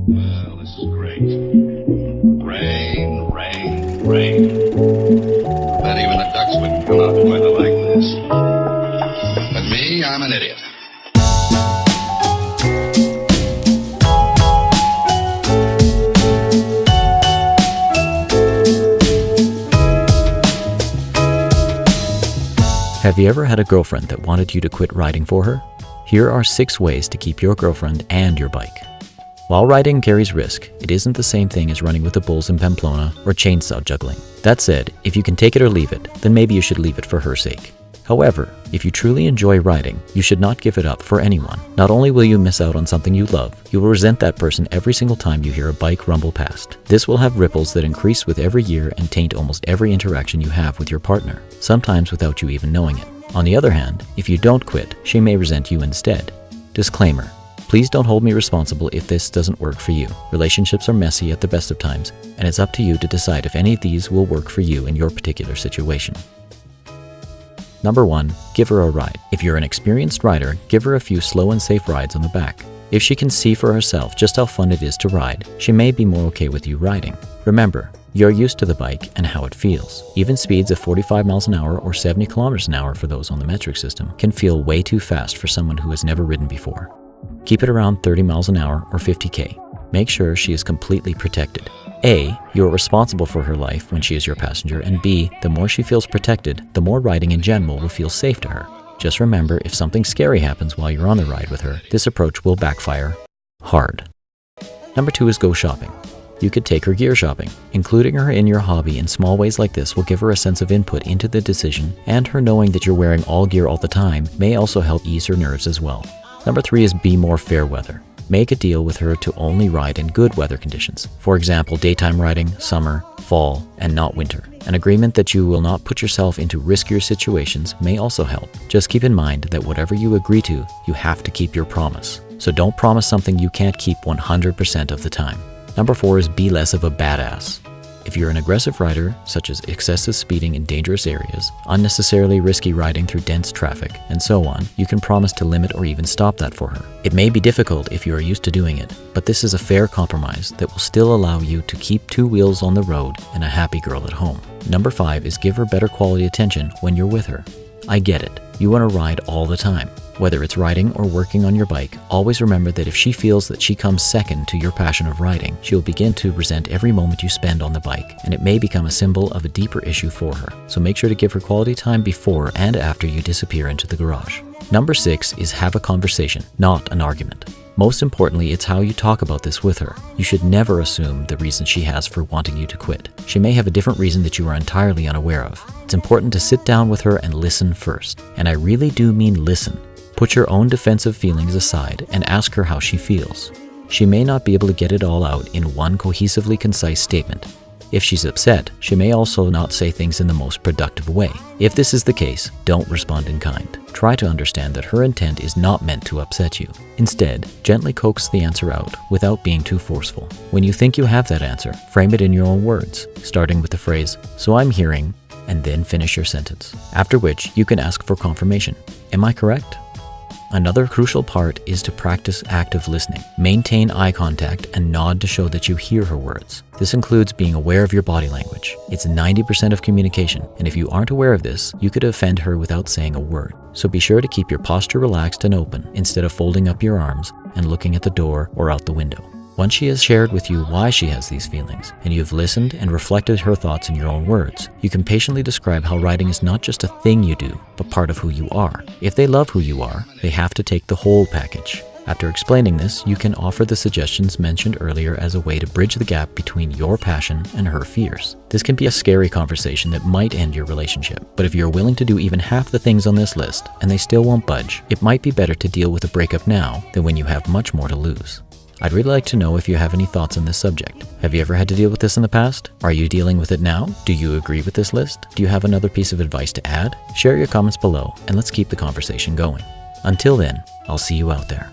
Well, this is great. Rain, rain, rain. Bet even the ducks wouldn't come out to weather like this. But me, I'm an idiot. Have you ever had a girlfriend that wanted you to quit riding for her? Here are 6 ways to keep your girlfriend and your bike. While riding carries risk, it isn't the same thing as running with the bulls in Pamplona or chainsaw juggling. That said, if you can take it or leave it, then maybe you should leave it for her sake. However, if you truly enjoy riding, you should not give it up for anyone. Not only will you miss out on something you love, you will resent that person every single time you hear a bike rumble past. This will have ripples that increase with every year and taint almost every interaction you have with your partner, sometimes without you even knowing it. On the other hand, if you don't quit, she may resent you instead. Disclaimer: please don't hold me responsible if this doesn't work for you. Relationships are messy at the best of times, and it's up to you to decide if any of these will work for you in your particular situation. Number 1, give her a ride. If you're an experienced rider, give her a few slow and safe rides on the back. If she can see for herself just how fun it is to ride, she may be more okay with you riding. Remember, you're used to the bike and how it feels. Even speeds of 45 miles an hour or 70 kilometers an hour for those on the metric system can feel way too fast for someone who has never ridden before. Keep it around 30 miles an hour or 50k. Make sure she is completely protected. A, you're responsible for her life when she is your passenger, and B, the more she feels protected, the more riding in general will feel safe to her. Just remember, if something scary happens while you're on the ride with her, this approach will backfire hard. Number 2 is go shopping. You could take her gear shopping. Including her in your hobby in small ways like this will give her a sense of input into the decision, and her knowing that you're wearing all gear all the time may also help ease her nerves as well. Number 3 is be more fair weather. Make a deal with her to only ride in good weather conditions. For example, daytime riding, summer, fall, and not winter. An agreement that you will not put yourself into riskier situations may also help. Just keep in mind that whatever you agree to, you have to keep your promise. So don't promise something you can't keep 100% of the time. Number 4 is be less of a badass. If you're an aggressive rider, such as excessive speeding in dangerous areas, unnecessarily risky riding through dense traffic, and so on, you can promise to limit or even stop that for her. It may be difficult if you are used to doing it, but this is a fair compromise that will still allow you to keep 2 wheels on the road and a happy girl at home. Number 5 is give her better quality attention when you're with her. I get it. You want to ride all the time. Whether it's riding or working on your bike, always remember that if she feels that she comes second to your passion of riding, she'll begin to resent every moment you spend on the bike, and it may become a symbol of a deeper issue for her. So make sure to give her quality time before and after you disappear into the garage. Number 6 is have a conversation, not an argument. Most importantly, it's how you talk about this with her. You should never assume the reason she has for wanting you to quit. She may have a different reason that you are entirely unaware of. It's important to sit down with her and listen first. And I really do mean listen. Put your own defensive feelings aside and ask her how she feels. She may not be able to get it all out in one cohesively concise statement. If she's upset, she may also not say things in the most productive way. If this is the case, don't respond in kind. Try to understand that her intent is not meant to upset you. Instead, gently coax the answer out without being too forceful. When you think you have that answer, frame it in your own words, starting with the phrase, "So I'm hearing," and then finish your sentence. After which, you can ask for confirmation. Am I correct? Another crucial part is to practice active listening. Maintain eye contact and nod to show that you hear her words. This includes being aware of your body language. It's 90% of communication, and if you aren't aware of this, you could offend her without saying a word. So be sure to keep your posture relaxed and open instead of folding up your arms and looking at the door or out the window. Once she has shared with you why she has these feelings, and you've listened and reflected her thoughts in your own words, you can patiently describe how riding is not just a thing you do, but part of who you are. If they love who you are, they have to take the whole package. After explaining this, you can offer the suggestions mentioned earlier as a way to bridge the gap between your passion and her fears. This can be a scary conversation that might end your relationship, but if you're willing to do even half the things on this list and they still won't budge, it might be better to deal with a breakup now than when you have much more to lose. I'd really like to know if you have any thoughts on this subject. Have you ever had to deal with this in the past? Are you dealing with it now? Do you agree with this list? Do you have another piece of advice to add? Share your comments below and let's keep the conversation going. Until then, I'll see you out there.